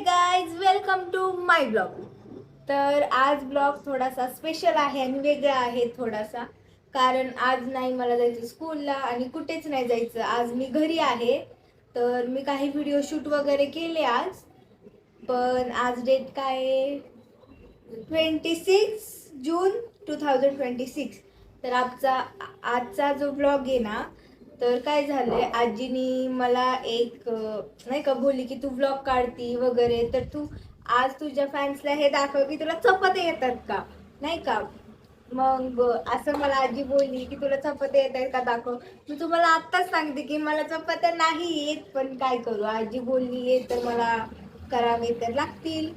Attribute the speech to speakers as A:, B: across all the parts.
A: Guys welcome to my blog. तर आज blog थोडासा स्पेशल आहे आणि वेगळा आहे थोडासा, कारण आज नाही मला जायचं स्कूलला आणि कुठेच नाही जायचं। आज मी घरी आहे। तर मी काही व्हिडिओ शूट वगैरे केले आज, पण आज डेट काय आहे 26 जून 2026। तर आजचा जो ब्लॉग आहे ना, तर काय झालंय, आजीनी मला एक नाही का बोलली की तू ब्लॉग काढती वगैरे, तर तू आज तुझ्या फॅन्सला हे दाखव की तुला चपात्या येतात का, नाही का। मग असं मला आजी बोलली की तुला चपात्या येत आहेत का दाखव। मी तुम्हाला आत्ताच सांगते की मला चपात्या नाही येत, पण काय करू, आजी बोलली आहे तर मला करावे तर लागतील।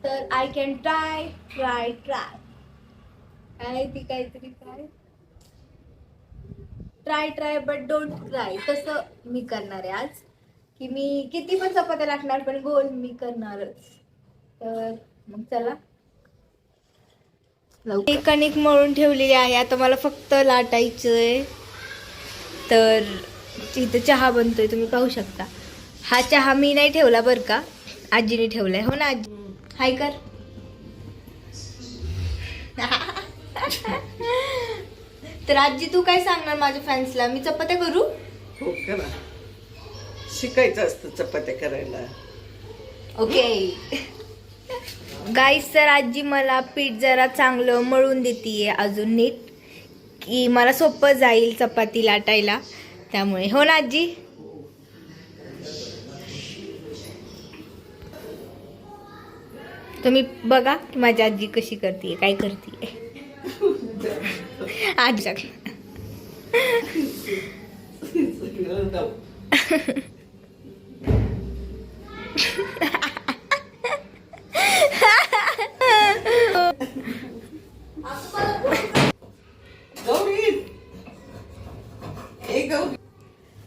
A: तर I can try try try काय ती काहीतरी काय try try but don't cry, तसं मी करणार आहे आज, की मी किती पण चपात्या लागणार पण गोल मी करणारच। तर मग चला, एक कणिक मळून ठेवलेली आहे, आता मला फक्त लाटायचंय। तर इथं चहा बनतोय, तुम्ही पाहू शकता। हा चहा मी नाही ठेवला बरं का, आजीने ठेवलाय, हो ना आजी, हाय कर। तर आजी तू काय सांगणार माझ्या फॅन्सला, मी चपात्या करू?
B: हो करा, शिकायचं असतं चपात्या करायला।
A: ओके गाईस, तर आजी मला पीठ जरा चांगलं मळून देतीये अजून नीट, की मला सोपं जाईल चपाती लाटायला, त्यामुळे, हो ना आजी। तुम्ही बघा की माझी आजी कशी करते, काय करते आजी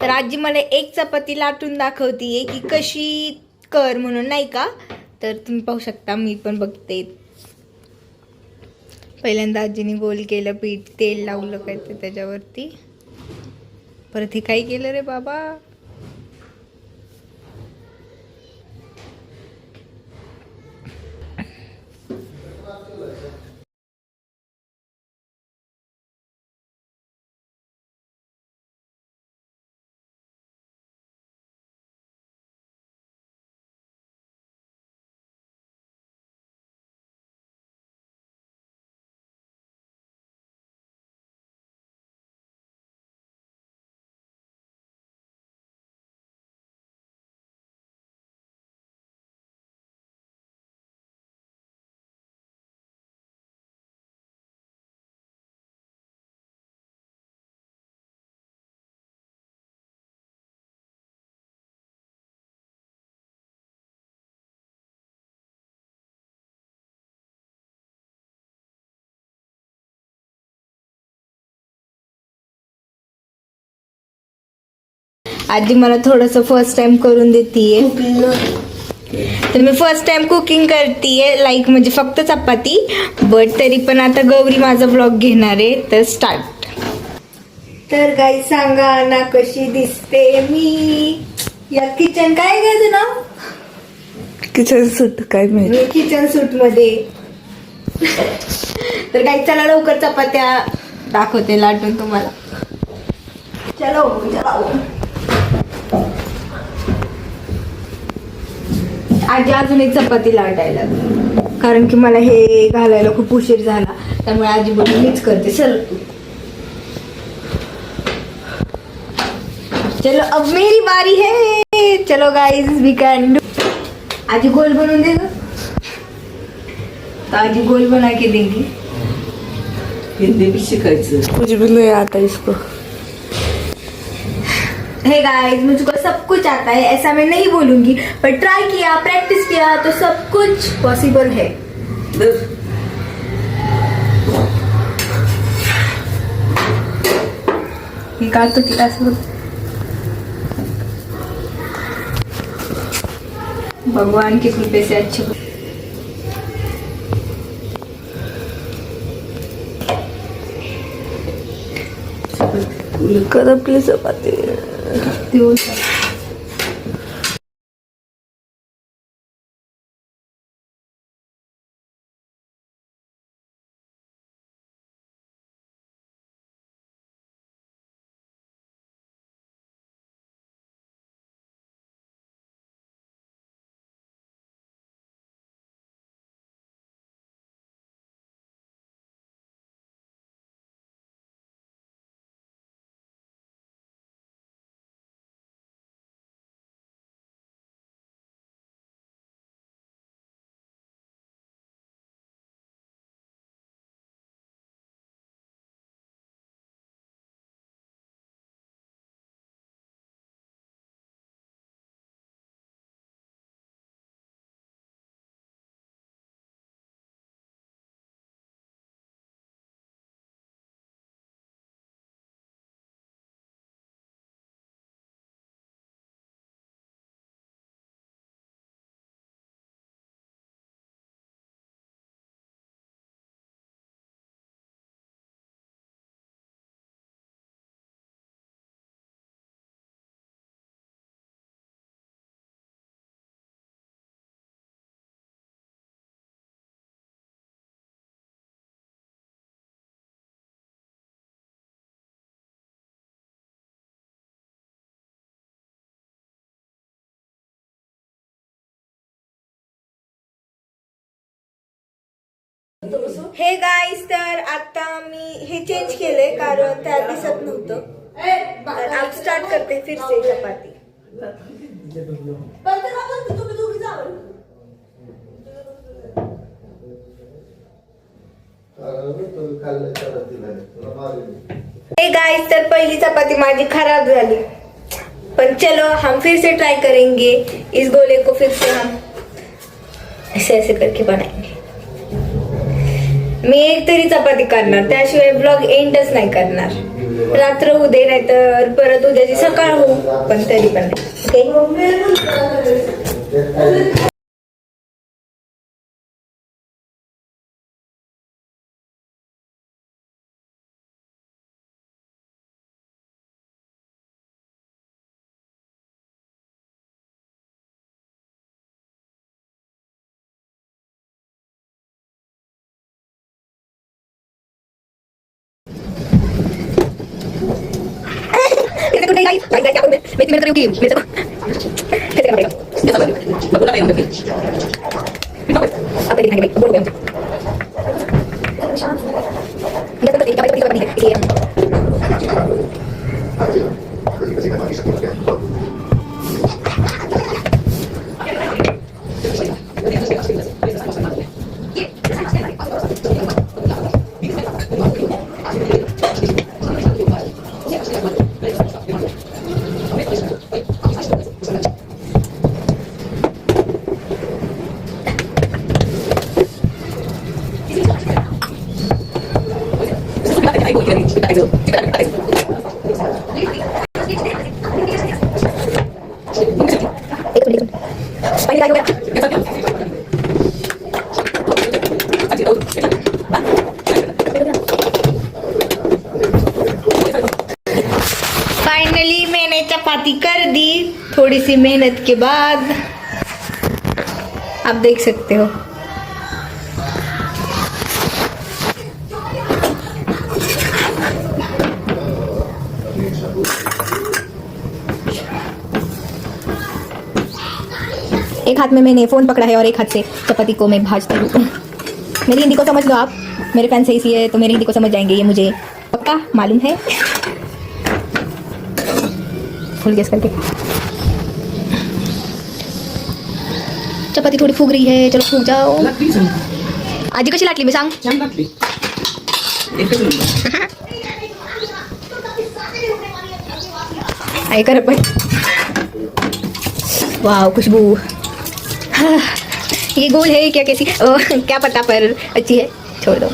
A: तर आजी मला एक चपाती लाटून दाखवतीये की कशी कर म्हणून, नाही का। तर तुम्ही पाहू शकता, मी पण बघते। पहिल्यांदा आजीने गोल केलं पीठ, तेल लावलं काय ते त्याच्यावरती, परत हे काय केलं रे बाबा, आजी मला थोडंसं फर्स्ट टाइम करून देतीये। तर मी फर्स्ट टाइम कुकिंग करतीये, लाईक म्हणजे फक्त चपाती, बट तरी पण आता गौरी माझा ब्लॉग घेणार आहे, तर स्टार्ट। तर गाई सांगा ना कशी दिसते मी या किचन, काय घ्यायचं नाव,
B: किचन सूट, काय माहिती,
A: किचन सूट मध्ये। तर गाई चला लवकर चपात्या दाखवते लाटून तुम्हाला, चलो चलो। आजी अजून एक चपाती लाटायला, कारण की मला हे घालायला खूप उशीर झाला, त्यामुळे आजी बोलली मीच करते, चल चलो अब मेरी बारी है, चलो गाइस वी कैन डू। आजी गोल बनवून दे गं, तो आजी गोल बना के देंगी।
B: हिंदी भी शिकायचं, कुछ भी नहीं आता इसको।
A: हे गाइस, मुझको सब कुछ आता है, ऐसा मैं नहीं बोलूंगी, पर ट्राई किया, प्रैक्टिस किया तो सब कुछ पॉसिबल है। निकाल तो क्लास में, भगवान की कृपा से अच्छे
B: कर प्लीज चपाती।
A: हे गाईस, तर आता मी हे चेंज केले कारण त्यात दिसत नव्हतं. तर आप स्टार्ट करते फिर से चपाती. हे गाइस, तर पहिली चपाती माझी खराब झाली, पर चलो हम फिर से ट्राई करेंगे. इस गोले को फिर से हम ऐसे ऐसे करके बनाएंगे. मी एक तरी चपाती करणार, त्याशिवाय ब्लॉग एंडच नाही करणार. रात्र होऊ दे, नाही तर परत उद्याची सकाळ होऊ, पण तरी पण नाही. ओके. मेरे को नहीं आई भाई क्या मैं मेरे को की मेरे को कैसे करना पड़ेगा बोला भाई उनको आप दिखाएंगे भाई बोलो भाई ये तो एक बार नहीं है फाइनली मैंने चपाती कर दी थोड़ी सी मेहनत के बाद. आप देख सकते हो. एक हाथ में मैंने फोन पकड़ा है और एक हाथ से चपाती को मैं भाजती हूँ. मेरी हिंदी को समझ लो आप, मेरे फैन से इसलिए तो मेरी हिंदी को समझ जाएंगे, ये मुझे पक्का मालूम है. फुल गैस करके चपाती थोड़ी फूग रही है, चलो फूग जाओ. आजी कशी लाटली मी सांग. आहे कर पण. वाह खुशबू. ये गोल है क्या कैसी क्या पता, पर अच्छी है, छोड़ दो.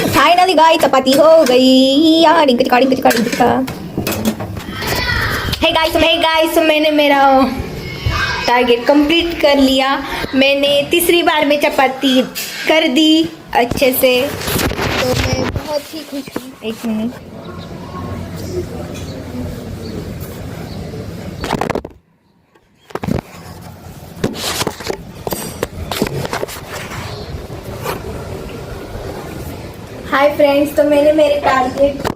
A: फाइनली गाई चपाती हो गई यार. हे गाइस, मैंने मेरा टारगेट कंप्लीट कर लिया. मैंने तीसरी बार में चपाती कर दी अच्छे से, तो मैं बहुत ही खुश हूँ. एक मिनट. हाय फ्रेंड्स, तो मैंने मेरे टारगेट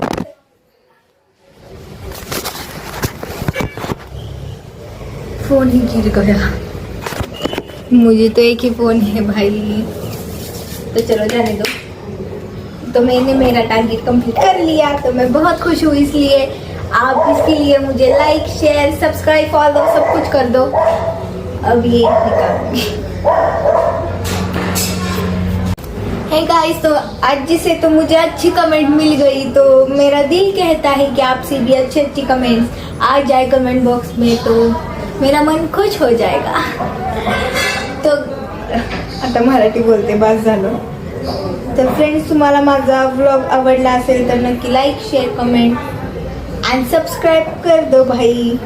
A: फोन ही गिर गया. मुझे तो एक ही फोन है भाई, तो चलो जाने दो. तो मैंने मेरा टारगेट कंप्लीट कर लिया, तो मैं बहुत खुश हूँ. इसलिए आप इसके लिए मुझे लाइक शेयर सब्सक्राइब फॉलो सब कुछ कर दो. अब ये निकालूंगी. हे गाइस, तो आज से तो मुझे अच्छी कमेंट मिल गई, तो मेरा दिल कहता है कि आपसे भी अच्छी कमेंट्स आ जाए कमेंट बॉक्स में, तो मेरा मन खुश हो जाएगा. तो आता मराठी बोलते, बस झालं. तर फ्रेंड्स, तुम्हाला माझा व्लॉग आवडला असेल तर नक्की लाईक शेअर कमेंट आणि सबस्क्राईब कर दो भाई.